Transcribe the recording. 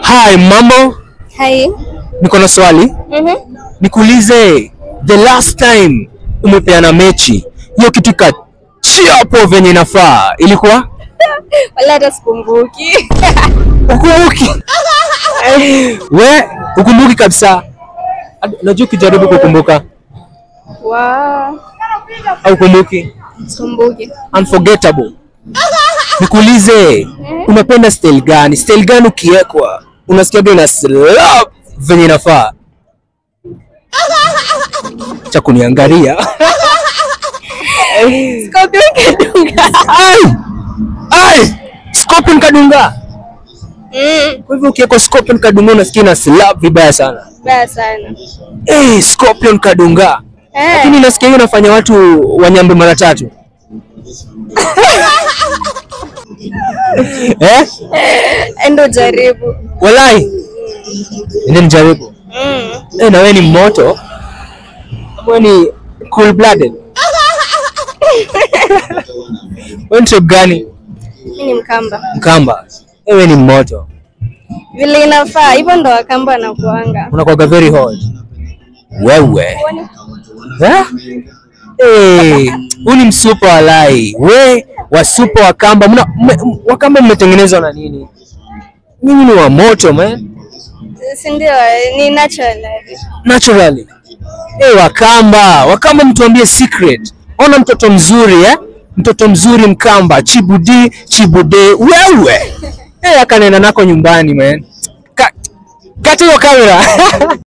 Hi, mambo. Hi. Niko na swali. Nikuulize, the last time umepeana mechi, hiyo kitu kachiapo venye inafaa, ilikuwa? Wala hata sikumbuki. Ukumbuki? We, ukumbuki kabisa? Najua ukijaribu kukumbuka. Wow. Au ukumbuki? Sikumbuki. Unforgettable. Nikuulize, unapenda style gani? Style gani ukiekwa unasikia una slap venye inafaa? Cha kuniangalia. Scorpion Kadunga. Ai! Scorpion Kadunga. Kwa hivyo ukiekwa Scorpion Kadunga unasikia una slap vibaya sana. Baya sana. Scorpion Kadunga. Lakini nasikia hiyo unafanya watu wanyambe mara tatu. Endo jaribu. Walai. Ndio nijaribu. Na wewe ni moto. Wewe ni cool blooded. Wewe ni gani? Mimi ni Mkamba. Mkamba. Wewe ni moto. Vile inafaa, hivyo ndo Wakamba wanakuanga. Unakuwa very hot. Wewe. Uni msupa walai. We wasupa Wakamba. Wakamba mmetengenezwa na nini? Mimi ni wa moto man. Si ndio, ni Naturally. Wakamba mtuambie secret. Ona mtoto mzuri mtoto mzuri Mkamba, chibude wewe. Akanena nako nyumbani man. Kati hiyo kamera.